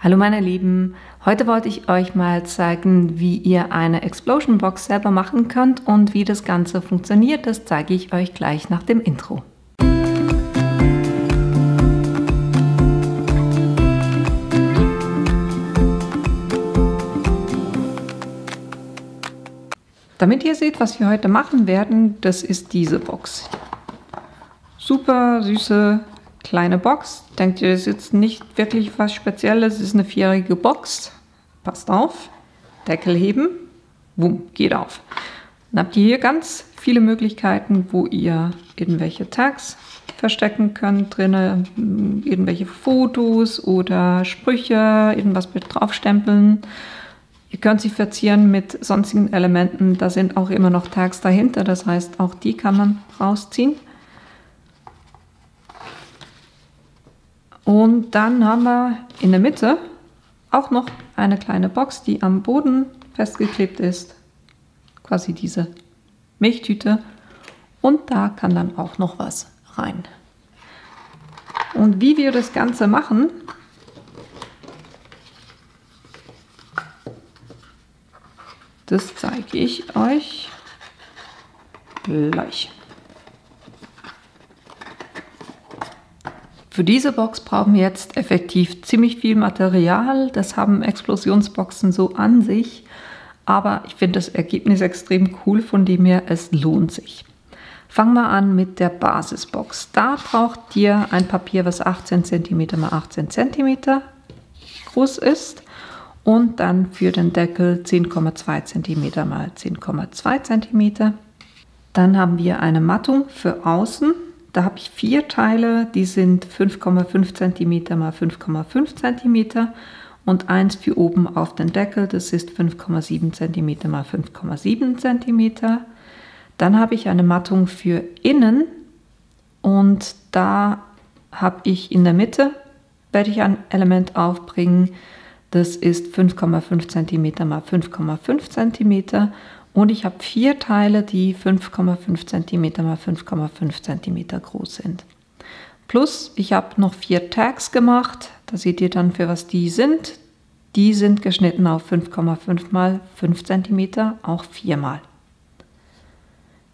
Hallo meine Lieben, heute wollte ich euch mal zeigen, wie ihr eine Explosion Box selber machen könnt und wie das Ganze funktioniert. Das zeige ich euch gleich nach dem Intro. Damit ihr seht, was wir heute machen werden, das ist diese Box. Super süße kleine Box. Denkt ihr, das ist jetzt nicht wirklich was Spezielles, es ist eine vierjährige Box. Passt auf, Deckel heben, wumm, geht auf. Dann habt ihr hier ganz viele Möglichkeiten, wo ihr irgendwelche Tags verstecken könnt, drinnen irgendwelche Fotos oder Sprüche, irgendwas mit draufstempeln. Ihr könnt sie verzieren mit sonstigen Elementen, da sind auch immer noch Tags dahinter, das heißt, auch die kann man rausziehen. Und dann haben wir in der Mitte auch noch eine kleine Box, die am Boden festgeklebt ist. Quasi diese Milchtüte. Und da kann dann auch noch was rein. Und wie wir das Ganze machen, das zeige ich euch gleich. Für diese Box brauchen wir jetzt effektiv ziemlich viel Material. Das haben Explosionsboxen so an sich. Aber ich finde das Ergebnis extrem cool, von dem her es lohnt sich. Fangen wir an mit der Basisbox. Da braucht ihr ein Papier, was 18 cm x 18 cm groß ist. Und dann für den Deckel 10,2 cm x 10,2 cm. Dann haben wir eine Mattung für außen. Da habe ich 4 Teile, die sind 5,5 cm x 5,5 cm und eins für oben auf den Deckel, das ist 5,7 cm x 5,7 cm. Dann habe ich eine Mattung für innen und da habe ich in der Mitte, werde ich ein Element aufbringen, das ist 5,5 cm x 5,5 cm. Und ich habe 4 Teile, die 5,5 cm x 5,5 cm groß sind. Plus, ich habe noch 4 Tags gemacht. Da seht ihr dann, für was die sind. Die sind geschnitten auf 5,5 x 5 cm, auch 4-mal.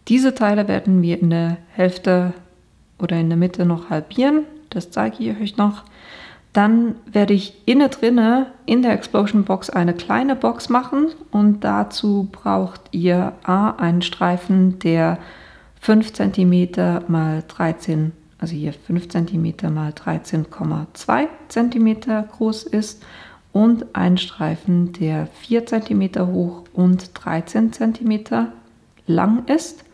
Diese Teile werden wir in der Hälfte oder in der Mitte noch halbieren. Das zeige ich euch noch. Dann werde ich innen drinne in der Explosion Box eine kleine Box machen und dazu braucht ihr einen Streifen, der 5 cm x 13, also hier 5 cm x 13,2 cm groß ist und einen Streifen, der 4 cm hoch und 13 cm lang ist,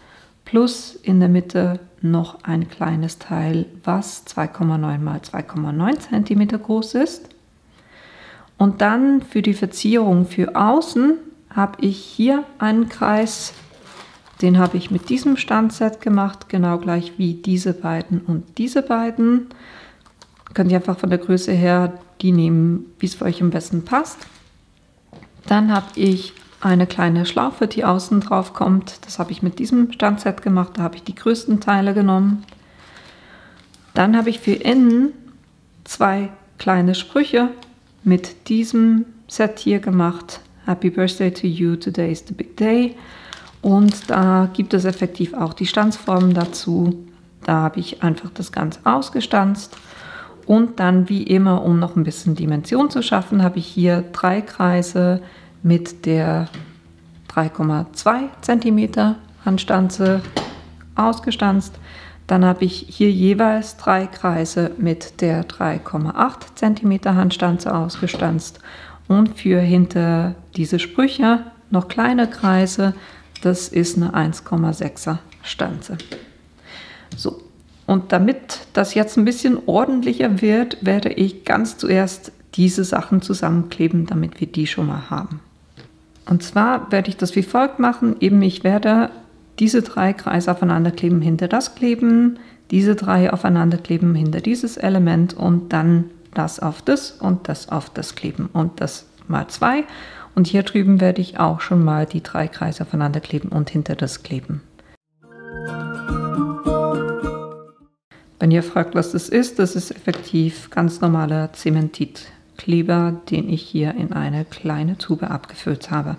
plus in der Mitte noch ein kleines Teil, was 2,9 x 2,9 cm groß ist. Und dann für die Verzierung für außen habe ich hier einen Kreis, den habe ich mit diesem Standset gemacht, genau gleich wie diese beiden und diese beiden. Könnt ihr einfach von der Größe her die nehmen, wie es für euch am besten passt. Dann habe ich eine kleine Schlaufe, die außen drauf kommt. Das habe ich mit diesem Standset gemacht. Da habe ich die größten Teile genommen. Dann habe ich für innen 2 kleine Sprüche mit diesem Set hier gemacht. Happy Birthday to you, today is the big day. Und da gibt es effektiv auch die Stanzformen dazu. Da habe ich einfach das Ganze ausgestanzt. Und dann wie immer, um noch ein bisschen Dimension zu schaffen, habe ich hier 3 Kreise mit der 3,2 cm Handstanze ausgestanzt. Dann habe ich hier jeweils 3 Kreise mit der 3,8 cm Handstanze ausgestanzt und für hinter diese Sprüche noch kleine Kreise, das ist eine 1,6er Stanze. So, und damit das jetzt ein bisschen ordentlicher wird, werde ich ganz zuerst diese Sachen zusammenkleben, damit wir die schon mal haben. Und zwar werde ich das wie folgt machen. Eben, ich werde diese 3 Kreise aufeinander kleben, hinter das kleben, diese 3 aufeinander kleben, hinter dieses Element und dann das auf das und das auf das kleben und das mal 2. Und hier drüben werde ich auch schon mal die 3 Kreise aufeinander kleben und hinter das kleben. Wenn ihr fragt, was das ist effektiv ganz normaler Zementit. Kleber, den ich hier in eine kleine Tube abgefüllt habe.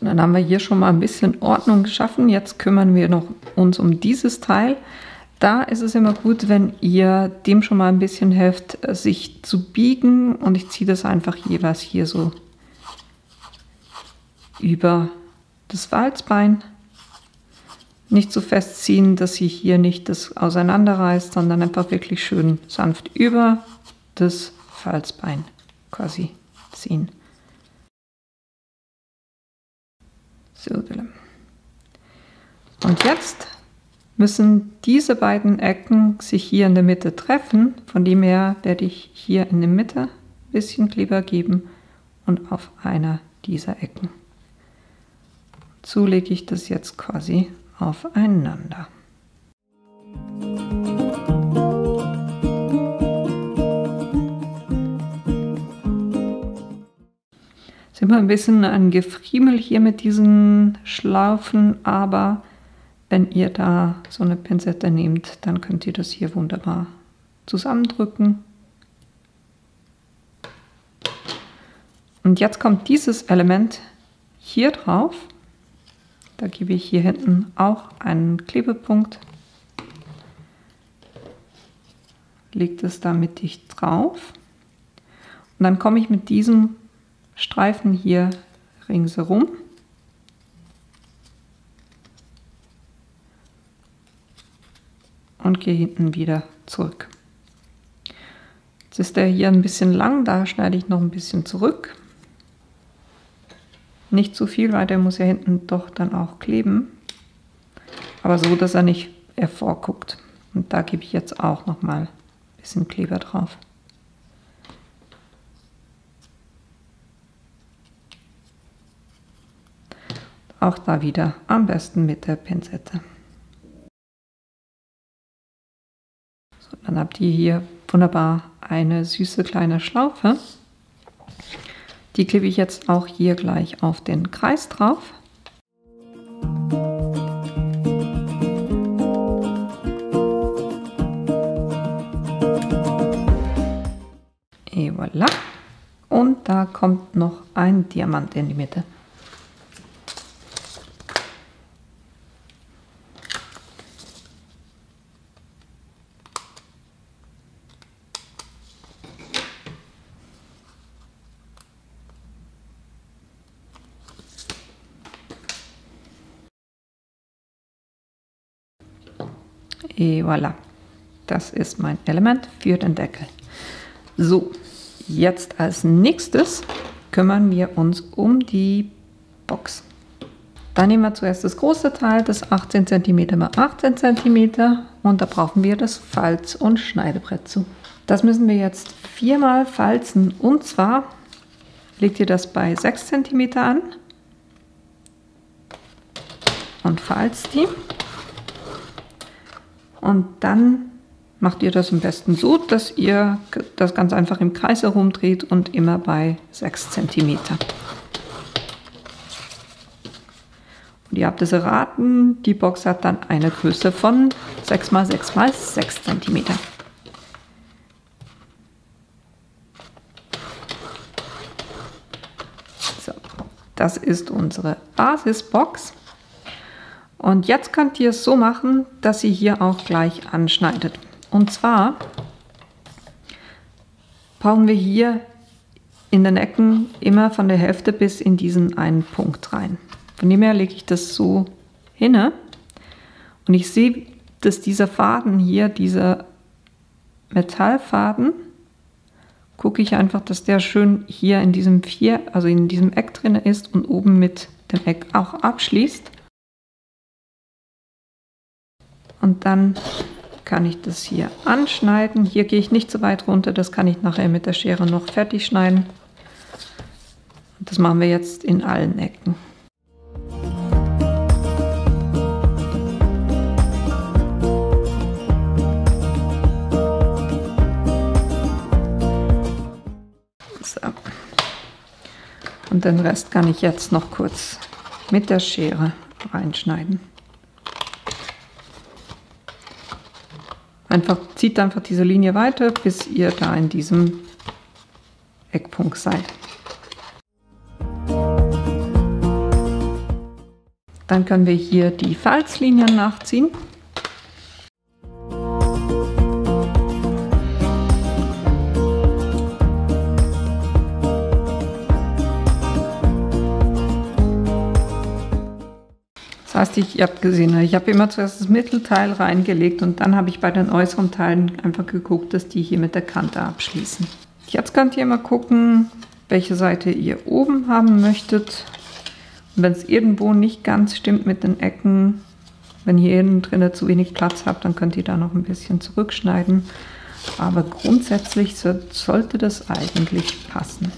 Dann haben wir hier schon mal ein bisschen Ordnung geschaffen. Jetzt kümmern wir uns um dieses Teil. Da ist es immer gut, wenn ihr dem schon mal ein bisschen helft, sich zu biegen. Und ich ziehe das einfach jeweils hier so über das Falzbein. Nicht so festziehen, dass sie hier nicht das auseinanderreißt, sondern einfach wirklich schön sanft über das Falzbein quasi ziehen. So. Und jetzt müssen diese beiden Ecken sich hier in der Mitte treffen. Von dem her werde ich hier in der Mitte ein bisschen Kleber geben und auf einer dieser Ecken. So lege ich das jetzt quasi aufeinander. Es ist immer ein bisschen ein Gefriemel hier mit diesen Schlaufen, aber wenn ihr da so eine Pinzette nehmt, dann könnt ihr das hier wunderbar zusammendrücken. Und jetzt kommt dieses Element hier drauf. Da gebe ich hier hinten auch einen Klebepunkt. Lege es da mittig drauf. Und dann komme ich mit diesem Streifen hier ringsherum und gehe hinten wieder zurück. Jetzt ist der hier ein bisschen lang, da schneide ich noch ein bisschen zurück. Nicht zu viel, weil der muss ja hinten doch dann auch kleben, aber so, dass er nicht hervorguckt. Und da gebe ich jetzt auch noch mal ein bisschen Kleber drauf. Auch da wieder am besten mit der Pinzette. So, dann habt ihr hier wunderbar eine süße kleine Schlaufe. Die klebe ich jetzt auch hier gleich auf den Kreis drauf. Et voilà. Und da kommt noch ein Diamant in die Mitte. Et voilà, das ist mein Element für den Deckel. So, jetzt als nächstes kümmern wir uns um die Box. Dann nehmen wir zuerst das große Teil, das 18 cm x 18 cm, und da brauchen wir das Falz- und Schneidebrett zu. Das müssen wir jetzt 4-mal falzen, und zwar legt ihr das bei 6 cm an und falzt die. Und dann macht ihr das am besten so, dass ihr das ganz einfach im Kreis herumdreht und immer bei 6 cm. Und ihr habt es erraten, die Box hat dann eine Größe von 6 x 6 x 6 cm. So, das ist unsere Basisbox. Und jetzt könnt ihr es so machen, dass ihr hier auch gleich anschneidet. Und zwar brauchen wir hier in den Ecken immer von der Hälfte bis in diesen einen Punkt rein. Von dem her lege ich das so hin. Und ich sehe, dass dieser Faden hier, dieser Metallfaden, gucke ich einfach, dass der schön hier in diesem also in diesem Eck drin ist und oben mit dem Eck auch abschließt. Und dann kann ich das hier anschneiden. Hier gehe ich nicht so weit runter, das kann ich nachher mit der Schere noch fertig schneiden. Und das machen wir jetzt in allen Ecken. So. Und den Rest kann ich jetzt noch kurz mit der Schere reinschneiden. Zieht einfach diese Linie weiter, bis ihr da in diesem Eckpunkt seid. Dann können wir hier die Falzlinien nachziehen. Das heißt, ihr habt gesehen, ich habe immer zuerst das Mittelteil reingelegt und dann habe ich bei den äußeren Teilen einfach geguckt, dass die hier mit der Kante abschließen. Jetzt könnt ihr mal gucken, welche Seite ihr oben haben möchtet. Und wenn es irgendwo nicht ganz stimmt mit den Ecken, wenn ihr innen drin zu wenig Platz habt, dann könnt ihr da noch ein bisschen zurückschneiden. Aber grundsätzlich sollte das eigentlich passen.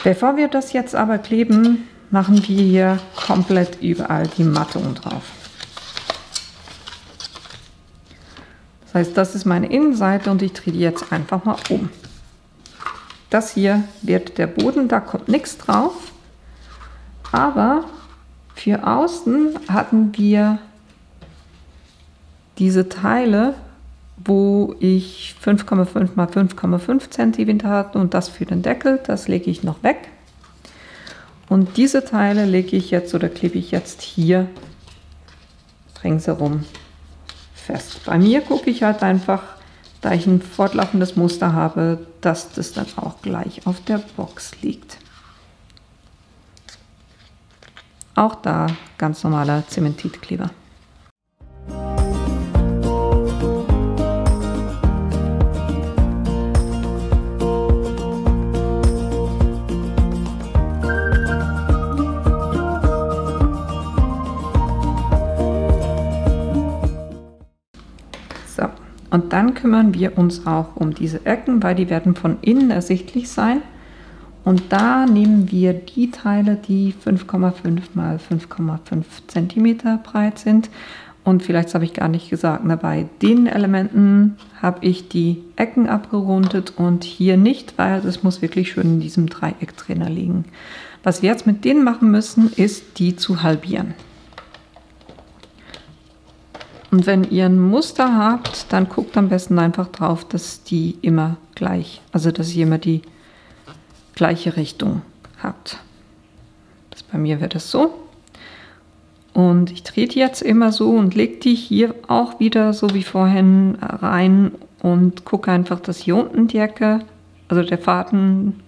Bevor wir das jetzt aber kleben, machen wir hier komplett überall die Mattung drauf. Das heißt, das ist meine Innenseite und ich drehe die jetzt einfach mal um. Das hier wird der Boden, da kommt nichts drauf. Aber für außen hatten wir diese Teile, wo ich 5,5 x 5,5 cm hatte und das für den Deckel, das lege ich noch weg. Und diese Teile lege ich jetzt oder klebe ich jetzt hier ringsherum fest. Bei mir gucke ich halt einfach, da ich ein fortlaufendes Muster habe, dass das dann auch gleich auf der Box liegt. Auch da ganz normaler Zementitkleber. Und dann kümmern wir uns auch um diese Ecken, weil die werden von innen ersichtlich sein. Und da nehmen wir die Teile, die 5,5 x 5,5 cm breit sind. Und vielleicht habe ich gar nicht gesagt, bei den Elementen habe ich die Ecken abgerundet und hier nicht, weil das muss wirklich schön in diesem Dreieck drin liegen. Was wir jetzt mit denen machen müssen, ist die zu halbieren. Und wenn ihr ein Muster habt, dann guckt am besten einfach drauf, dass die immer gleich, also dass ihr immer die gleiche Richtung habt. Bei mir wird es so. Und ich drehe die jetzt immer so und lege die hier auch wieder so wie vorhin rein und gucke einfach, dass hier unten die Ecke, also der Faden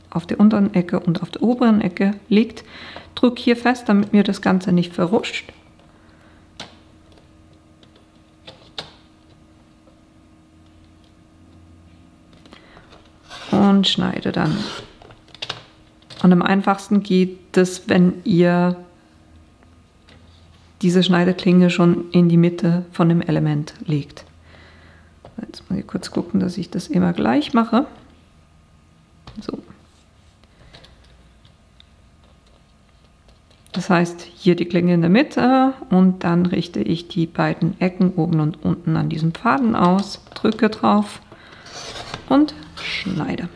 auf der unteren Ecke und auf der oberen Ecke liegt. Drücke hier fest, damit mir das Ganze nicht verrutscht. Und schneide dann. Und am einfachsten geht es, wenn ihr diese Schneideklinge schon in die Mitte von dem Element legt. Jetzt muss ich kurz gucken, dass ich das immer gleich mache. So. Das heißt, hier die Klinge in der Mitte und dann richte ich die beiden Ecken oben und unten an diesem Faden aus, drücke drauf und schneide.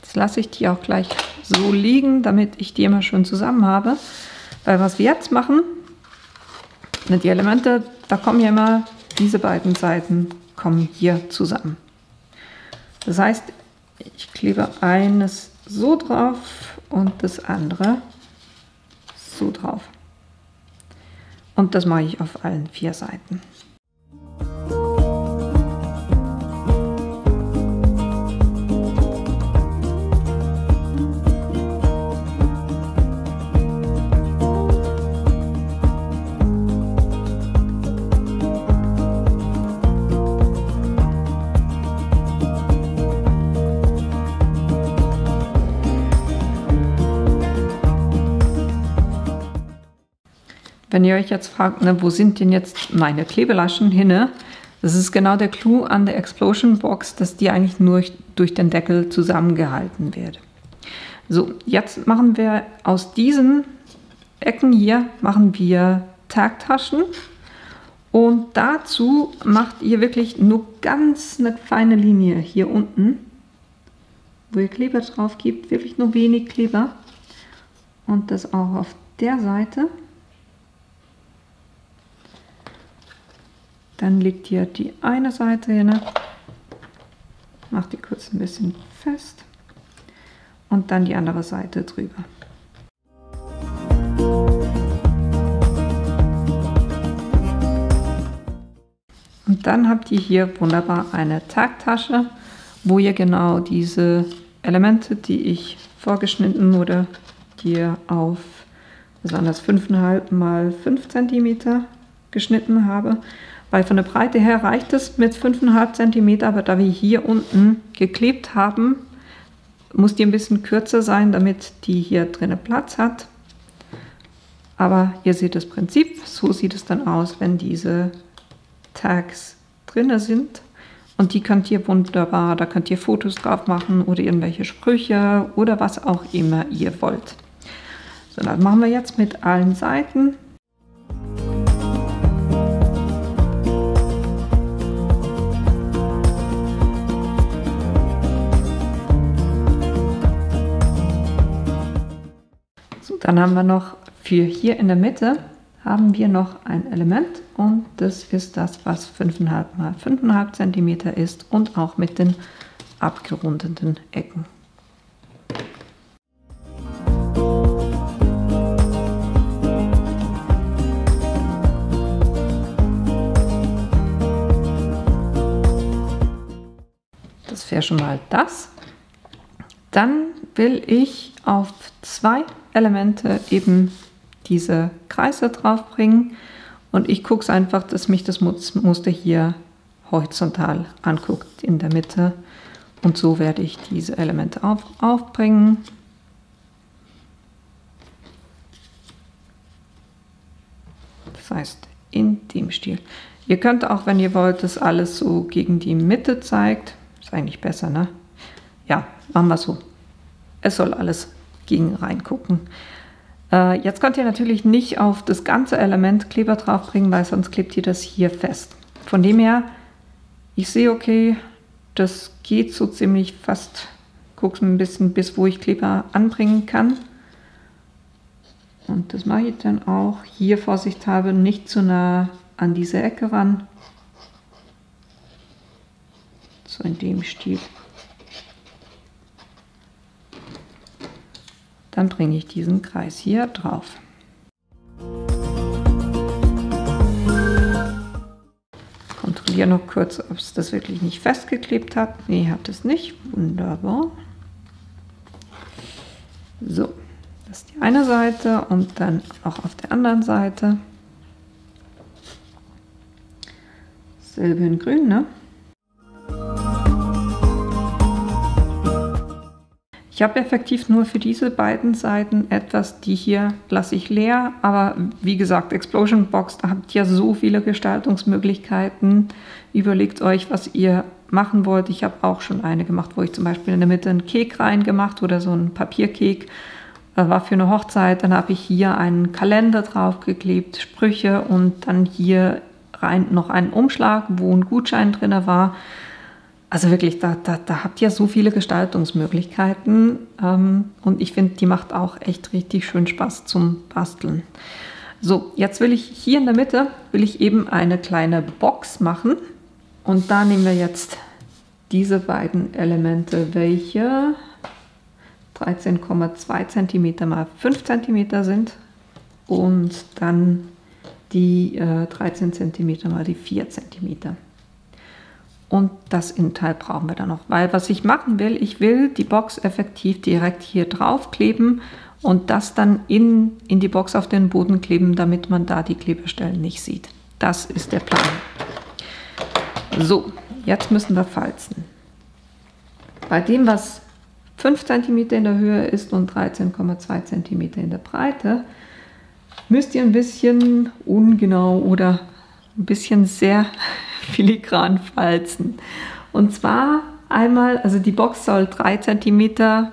Jetzt lasse ich die auch gleich so liegen, damit ich die immer schön zusammen habe. Weil was wir jetzt machen, die Elemente, da kommen ja immer diese beiden Seiten kommen hier zusammen. Das heißt, ich klebe eines so drauf und das andere so drauf. Und das mache ich auf allen 4 Seiten. Wenn ihr euch jetzt fragt, ne, wo sind denn jetzt meine Klebelaschen hin? Das ist genau der Clou an der Explosion Box, dass die eigentlich nur durch den Deckel zusammengehalten wird. So, jetzt machen wir aus diesen Ecken hier, machen wir Tagtaschen. Und dazu macht ihr wirklich nur ganz eine feine Linie hier unten, wo ihr Kleber drauf gebt, wirklich nur wenig Kleber. Und das auch auf der Seite. Dann legt ihr die eine Seite hin, macht die kurz ein bisschen fest und dann die andere Seite drüber. Und dann habt ihr hier wunderbar eine Tagtasche, wo ihr genau diese Elemente, die ich vorgeschnitten oder die ihr auf, was waren das, 5,5 mal 5 cm geschnitten habe. Weil von der Breite her reicht es mit 5,5 cm, aber da wir hier unten geklebt haben, muss die ein bisschen kürzer sein, damit die hier drinnen Platz hat. Aber ihr seht das Prinzip, so sieht es dann aus, wenn diese Tags drin sind. Und die könnt ihr wunderbar, da könnt ihr Fotos drauf machen oder irgendwelche Sprüche oder was auch immer ihr wollt. So, das machen wir jetzt mit allen Seiten. So, dann haben wir noch für hier in der Mitte haben wir noch ein Element und das ist das, was 5,5 mal 5,5 cm ist und auch mit den abgerundeten Ecken. Das wäre schon mal das. Dann will ich auf 2 Elemente eben diese Kreise drauf bringen und ich gucke es einfach, dass mich das Muster hier horizontal anguckt in der Mitte und so werde ich diese Elemente aufbringen. Das heißt in dem Stil. Ihr könnt auch, wenn ihr wollt, das alles so gegen die Mitte zeigt. Ist eigentlich besser, ne? Ja, machen wir so. Es soll alles gegen reingucken. Jetzt könnt ihr natürlich nicht auf das ganze Element Kleber drauf bringen, weil sonst klebt ihr das hier fest. Von dem her, ich sehe, okay, das geht so ziemlich fast, gucke ein bisschen bis wo ich Kleber anbringen kann. Und das mache ich dann auch hier vorsichtshalber nicht zu nah an diese Ecke ran. So in dem Stil. Dann bringe ich diesen Kreis hier drauf. Kontrolliere noch kurz, ob es das wirklich nicht festgeklebt hat. Nee, hat es nicht. Wunderbar. So, das ist die eine Seite und dann auch auf der anderen Seite. Selbe in grün, ne? Ich habe effektiv nur für diese beiden Seiten etwas, die hier lasse ich leer, aber wie gesagt, Explosion Box, da habt ihr so viele Gestaltungsmöglichkeiten. Überlegt euch, was ihr machen wollt. Ich habe auch schon eine gemacht, wo ich zum Beispiel in der Mitte einen Kek reingemacht oder so einen Papierkek. War für eine Hochzeit, dann habe ich hier einen Kalender draufgeklebt, Sprüche und dann hier rein noch einen Umschlag, wo ein Gutschein drin war. Also wirklich, da habt ihr so viele Gestaltungsmöglichkeiten und ich finde, die macht auch echt richtig schön Spaß zum Basteln. So, jetzt will ich hier in der Mitte, eben eine kleine Box machen und da nehmen wir jetzt diese beiden Elemente, welche 13,2 cm mal 5 cm sind und dann die 13 cm mal die 4 cm. Und das Innenteil brauchen wir dann noch, weil was ich machen will, ich will die Box effektiv direkt hier drauf kleben und das dann in die Box auf den Boden kleben, damit man da die Klebestellen nicht sieht. Das ist der Plan. So, jetzt müssen wir falzen. Bei dem, was 5 cm in der Höhe ist und 13,2 cm in der Breite, müsst ihr ein bisschen ungenau oder ein bisschen sehr filigran falzen. Und zwar einmal, also die Box soll 3 cm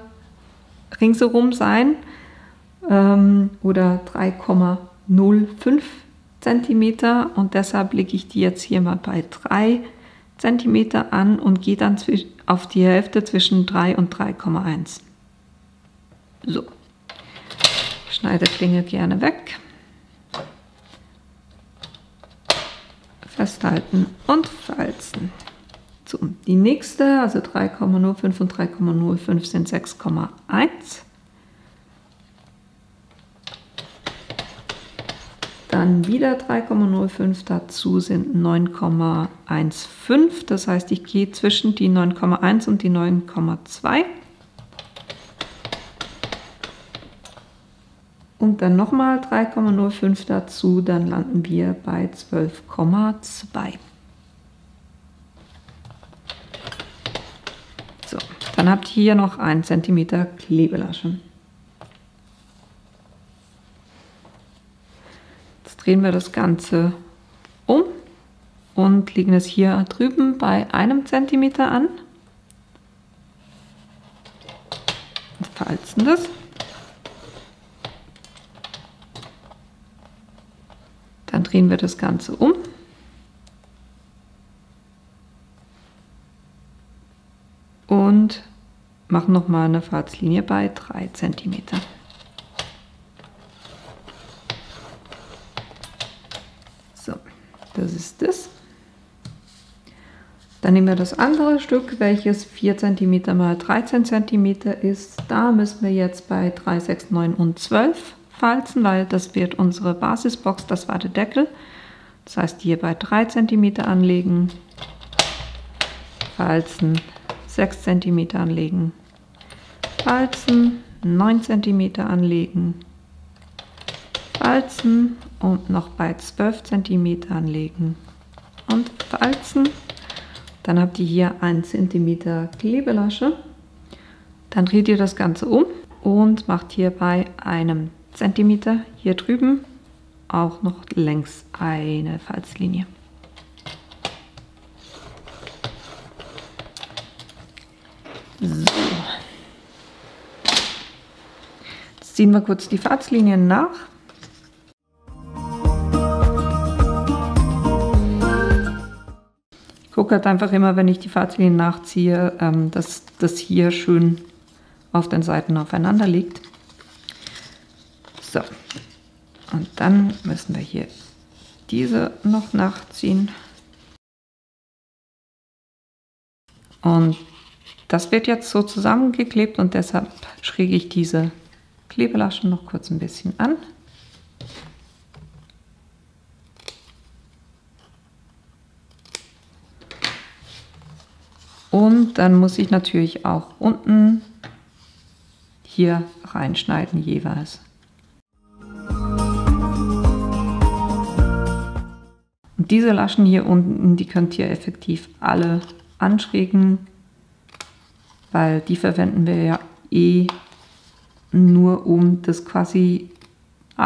ringsherum sein oder 3,05 cm und deshalb lege ich die jetzt hier mal bei 3 cm an und gehe dann auf die Hälfte zwischen 3 und 3,1. So, Schneideklinge gerne weg, festhalten und falzen. So, die nächste, also 3,05 und 3,05 sind 6,1. Dann wieder 3,05, dazu sind 9,15, das heißt, ich gehe zwischen die 9,1 und die 9,2. Und dann nochmal 3,05 dazu, dann landen wir bei 12,2. So, dann habt ihr hier noch 1 cm Klebelasche. Drehen wir das Ganze um und legen es hier drüben bei 1 cm an und falzen das. Dann drehen wir das Ganze um und machen nochmal eine Falzlinie bei 3 cm. So, das ist das. Dann nehmen wir das andere Stück, welches 4 cm mal 13 cm ist. Da müssen wir jetzt bei 3, 6, 9 und 12 falzen, weil das wird unsere Basisbox, das war der Deckel. Das heißt, hier bei 3 cm anlegen, falzen, 6 cm anlegen, falzen, 9 cm anlegen, falzen und noch bei 12 cm anlegen und falzen. Dann habt ihr hier 1 cm Klebelasche. Dann dreht ihr das Ganze um und macht hier bei 1 cm hier drüben auch noch längs eine Falzlinie. So. Jetzt ziehen wir kurz die Falzlinien nach. Ich gucke halt einfach immer, wenn ich die Falzlinien nachziehe, dass das hier schön auf den Seiten aufeinander liegt. So, und dann müssen wir hier diese noch nachziehen. Und das wird jetzt so zusammengeklebt und deshalb schräge ich diese Klebelaschen noch kurz ein bisschen an. Und dann muss ich natürlich auch unten hier reinschneiden jeweils. Und diese Laschen hier unten, die könnt ihr effektiv alle anschrägen, weil die verwenden wir ja eh nur, um das quasi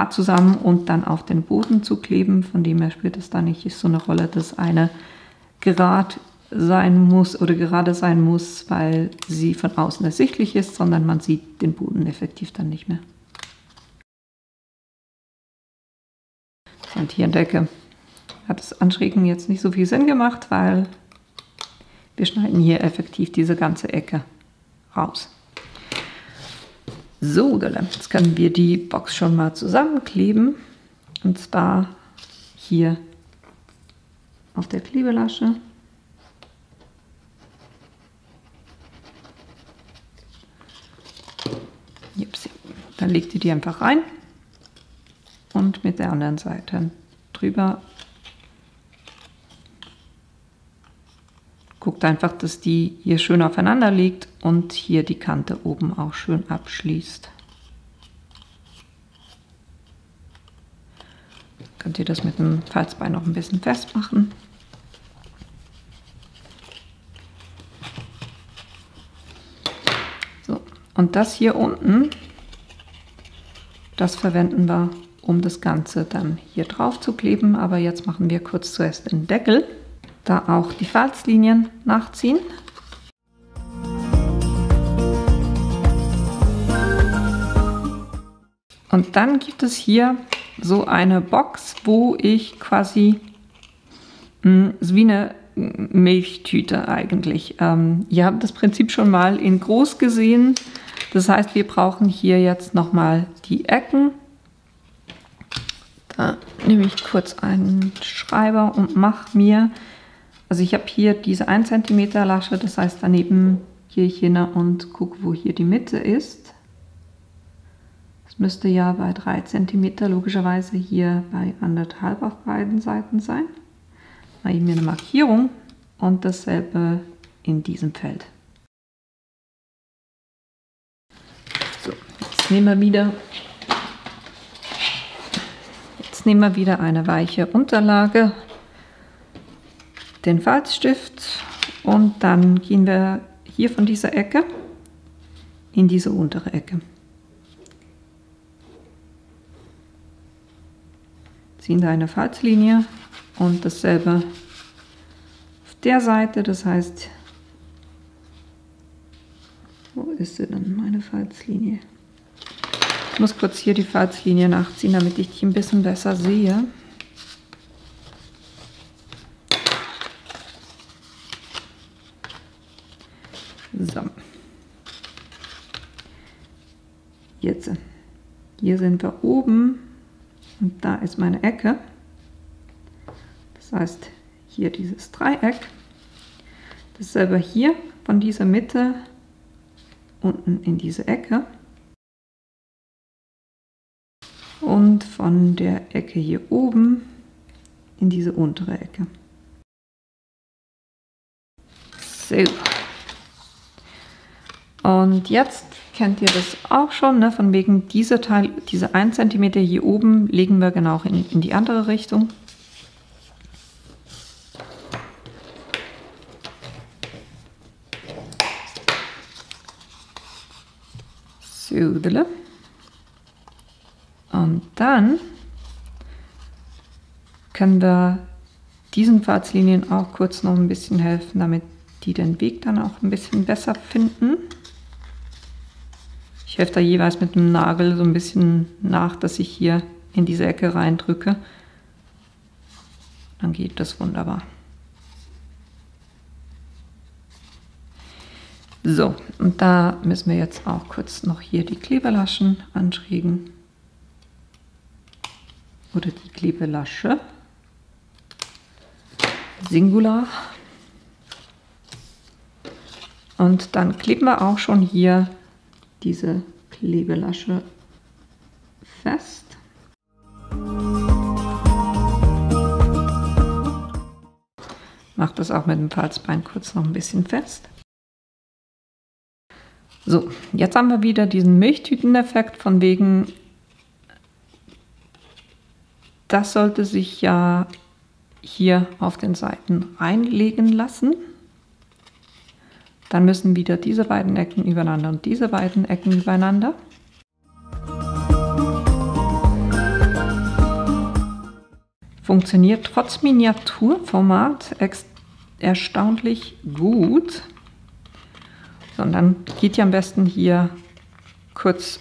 zusammen und dann auf den Boden zu kleben. Von dem her spielt es da nicht so eine Rolle, dass eine gerade sein muss oder gerade sein muss, weil sie von außen ersichtlich ist, sondern man sieht den Boden effektiv dann nicht mehr. Und hier in der Ecke hat das Anschrägen jetzt nicht so viel Sinn gemacht, weil wir schneiden hier effektiv diese ganze Ecke raus. So, jetzt können wir die Box schon mal zusammenkleben. Und zwar hier auf der Klebelasche. Dann legt ihr die einfach rein und mit der anderen Seite drüber. Guckt einfach, dass die hier schön aufeinander liegt und hier die Kante oben auch schön abschließt. Könnt ihr das mit dem Falzbein noch ein bisschen festmachen. So, und das hier unten, das verwenden wir, um das Ganze dann hier drauf zu kleben. Aber jetzt machen wir kurz zuerst den Deckel, da auch die Falzlinien nachziehen. Und dann gibt es hier so eine Box, wo ich quasi, ist wie eine Milchtüte eigentlich. Ihr habt das Prinzip schon mal in groß gesehen. Das heißt, wir brauchen hier jetzt nochmal die Ecken. Da nehme ich kurz einen Schreiber und mache mir, also ich habe hier diese 1 cm Lasche, das heißt daneben gehe ich hin und gucke, wo hier die Mitte ist. Das müsste ja bei 3 cm logischerweise hier bei 1,5 auf beiden Seiten sein. Mache ich mir eine Markierung und dasselbe in diesem Feld. So, jetzt nehmen wir wieder eine weiche Unterlage, den Falzstift und dann gehen wir hier von dieser Ecke in diese untere Ecke. Ziehen da eine Falzlinie und dasselbe auf der Seite, das heißt, wo ist sie denn, meine Falzlinie? Ich muss kurz hier die Falzlinie nachziehen, damit ich die ein bisschen besser sehe. So. Jetzt, hier sind wir oben. Und da ist meine Ecke, das heißt hier dieses Dreieck, dasselbe hier von dieser Mitte unten in diese Ecke und von der Ecke hier oben in diese untere Ecke. So. Und jetzt kennt ihr das auch schon, ne? Von wegen dieser Teil, diese 1 cm hier oben, legen wir genau in die andere Richtung. So. Und dann können wir diesen Falzlinien auch kurz noch ein bisschen helfen, damit die den Weg dann auch ein bisschen besser finden. Ich helfe da jeweils mit dem Nagel so ein bisschen nach, dass ich hier in diese Ecke reindrücke. Dann geht das wunderbar. So, und da müssen wir jetzt auch kurz noch hier die Klebelaschen anschrägen. Oder die Klebelasche. Singular. Und dann kleben wir auch schon hier diese Klebelasche fest. Macht das auch mit dem Falzbein kurz noch ein bisschen fest. So, jetzt haben wir wieder diesen Milchtüteneffekt von wegen, das sollte sich ja hier auf den Seiten reinlegen lassen. Dann müssen wieder diese beiden Ecken übereinander und diese beiden Ecken übereinander. Funktioniert trotz Miniaturformat erstaunlich gut. So, und dann geht ihr am besten hier kurz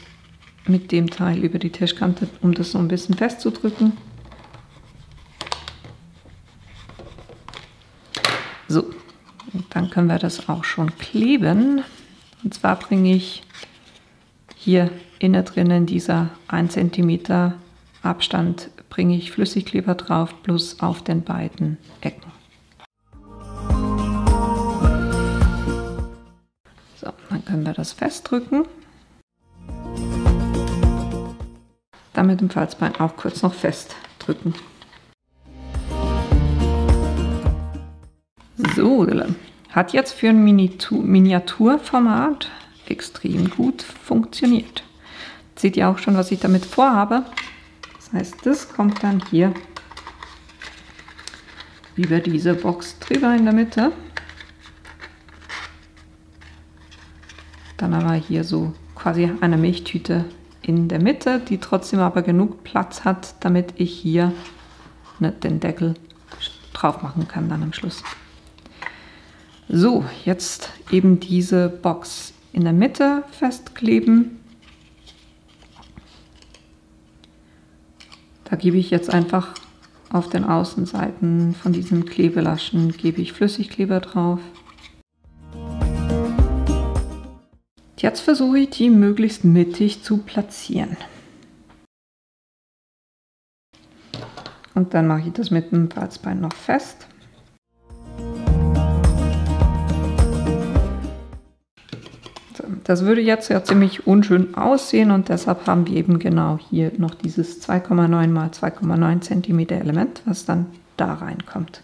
mit dem Teil über die Tischkante, um das so ein bisschen festzudrücken. So. Und dann können wir das auch schon kleben. Und zwar bringe ich hier innen drinnen dieser 1 cm Abstand, bringe ich Flüssigkleber drauf, plus auf den beiden Ecken. So, dann können wir das festdrücken. Dann mit dem Falzbein auch kurz noch festdrücken. So, hat jetzt für ein Miniaturformat extrem gut funktioniert. Seht ihr auch schon, was ich damit vorhabe? Das heißt, das kommt dann hier über diese Box drüber in der Mitte. Dann haben wir hier so quasi eine Milchtüte in der Mitte, die trotzdem aber genug Platz hat, damit ich hier den Deckel drauf machen kann dann am Schluss. So, jetzt eben diese Box in der Mitte festkleben. Da gebe ich jetzt einfach auf den Außenseiten von diesen Klebelaschen gebe ich Flüssigkleber drauf. Jetzt versuche ich, die möglichst mittig zu platzieren. Und dann mache ich das mit dem Falzbein noch fest. So, das würde jetzt ja ziemlich unschön aussehen und deshalb haben wir eben genau hier noch dieses 2,9 x 2,9 cm Element, was dann da reinkommt.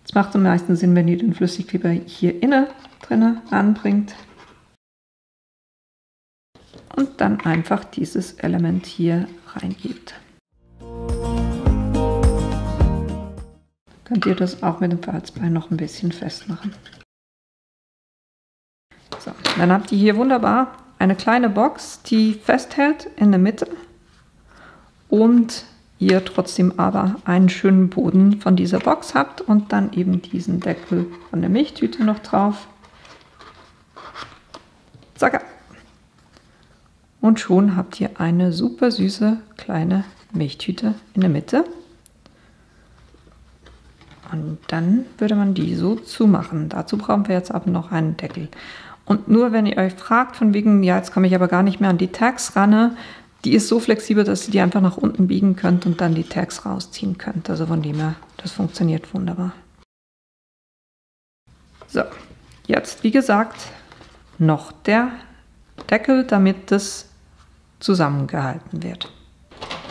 Es macht am meisten Sinn, wenn ihr den Flüssigkleber hier innen drin anbringt. Und dann einfach dieses Element hier reingibt. Könnt ihr das auch mit dem Falzbein noch ein bisschen festmachen. So, dann habt ihr hier wunderbar eine kleine Box, die festhält in der Mitte und ihr trotzdem aber einen schönen Boden von dieser Box habt und dann eben diesen Deckel von der Milchtüte noch drauf. Zack! Und schon habt ihr eine super süße kleine Milchtüte in der Mitte. Und dann würde man die so zumachen. Dazu brauchen wir jetzt aber noch einen Deckel. Und nur wenn ihr euch fragt, von wegen, ja, jetzt komme ich aber gar nicht mehr an die Tags ran, die ist so flexibel, dass ihr die einfach nach unten biegen könnt und dann die Tags rausziehen könnt. Also von dem her, das funktioniert wunderbar. So, jetzt wie gesagt noch der Deckel, damit das zusammengehalten wird.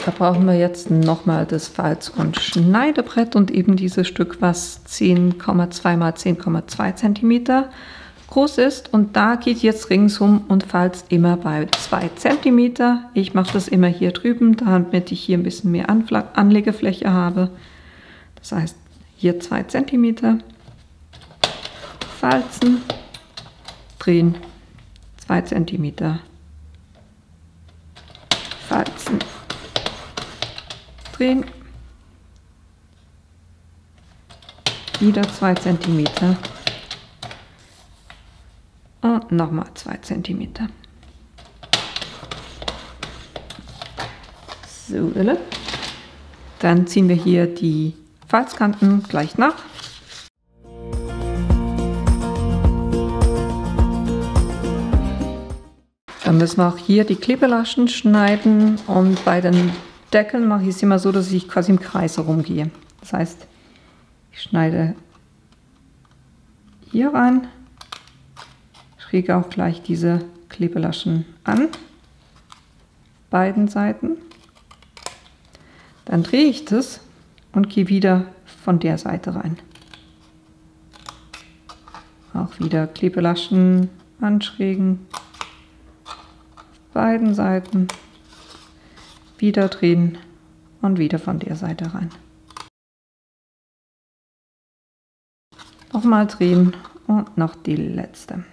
Da brauchen wir jetzt nochmal das Falz- und Schneidebrett und eben dieses Stück, was 10,2 x 10,2 cm groß ist. Und da geht jetzt ringsum und falzt immer bei 2 cm. Ich mache das immer hier drüben, damit ich hier ein bisschen mehr Anlegefläche habe. Das heißt, hier 2 cm. Falzen, drehen, 2 cm. Falzen, drehen, wieder 2 cm und nochmal 2 cm. So, dann ziehen wir hier die Falzkanten gleich nach. Dann müssen wir auch hier die Klebelaschen schneiden und bei den Deckeln mache ich es immer so, dass ich quasi im Kreis herumgehe. Das heißt, ich schneide hier rein, schräge auch gleich diese Klebelaschen an, beiden Seiten. Dann drehe ich das und gehe wieder von der Seite rein. Auch wieder Klebelaschen anschrägen. Beiden Seiten wieder drehen und wieder von der Seite rein. Nochmal drehen und noch die letzte.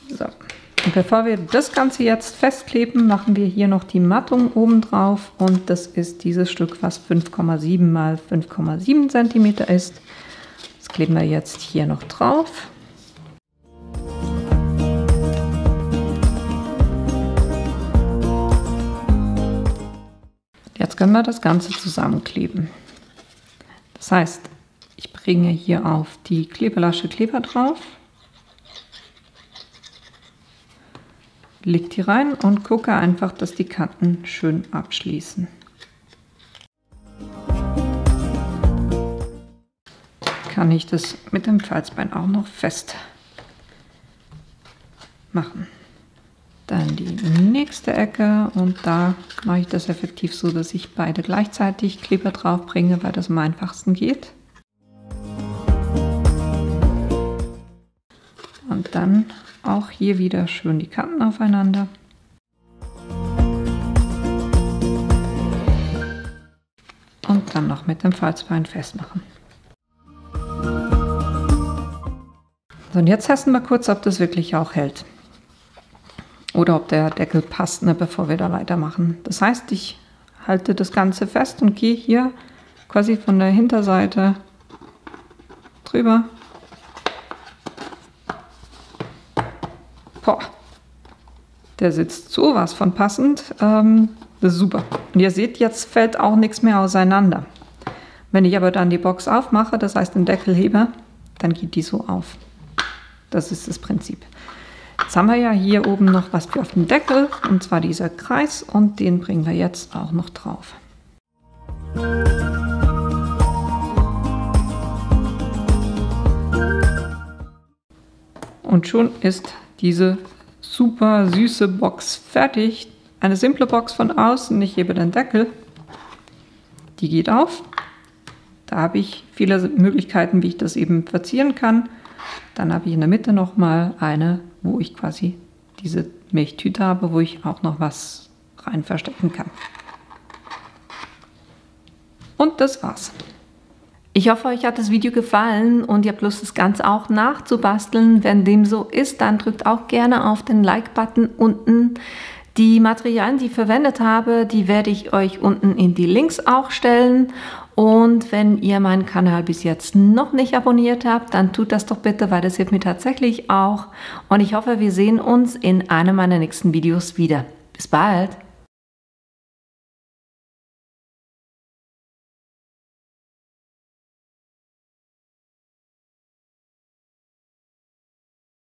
So, und bevor wir das Ganze jetzt festkleben, machen wir hier noch die Mattung oben drauf und das ist dieses Stück, was 5,7 x 5,7 cm ist. Das kleben wir jetzt hier noch drauf. Jetzt können wir das Ganze zusammenkleben. Das heißt, ich bringe hier auf die Klebelasche Kleber drauf, leg die rein und gucke einfach, dass die Kanten schön abschließen. Kann ich das mit dem Falzbein auch noch fest machen. Dann die nächste Ecke und da mache ich das effektiv so, dass ich beide gleichzeitig Kleber drauf bringe, weil das am einfachsten geht. Und dann auch hier wieder schön die Kanten aufeinander. Und dann noch mit dem Falzbein festmachen. So, und jetzt testen wir kurz, ob das wirklich auch hält. oder ob der Deckel passt, ne, bevor wir da weitermachen. Das heißt, ich halte das Ganze fest und gehe hier quasi von der Hinterseite drüber. Boah, der sitzt sowas von passend. Das ist super. Und ihr seht, jetzt fällt auch nichts mehr auseinander. Wenn ich aber dann die Box aufmache, das heißt den Deckel hebe, dann geht die so auf. Das ist das Prinzip. Jetzt haben wir ja hier oben noch was für auf dem Deckel, und zwar dieser Kreis, und den bringen wir jetzt auch noch drauf. Und schon ist diese super süße Box fertig. Eine simple Box von außen, ich hebe den Deckel, die geht auf. Da habe ich viele Möglichkeiten, wie ich das eben verzieren kann. Dann habe ich in der Mitte nochmal eine, wo ich quasi diese Milchtüte habe, wo ich auch noch was rein verstecken kann. Und das war's. Ich hoffe, euch hat das Video gefallen und ihr habt Lust, das Ganze auch nachzubasteln. Wenn dem so ist, dann drückt auch gerne auf den Like-Button unten. Die Materialien, die ich verwendet habe, die werde ich euch unten in die Links auch stellen. Und wenn ihr meinen Kanal bis jetzt noch nicht abonniert habt, dann tut das doch bitte, weil das hilft mir tatsächlich auch. Und ich hoffe, wir sehen uns in einem meiner nächsten Videos wieder. Bis bald!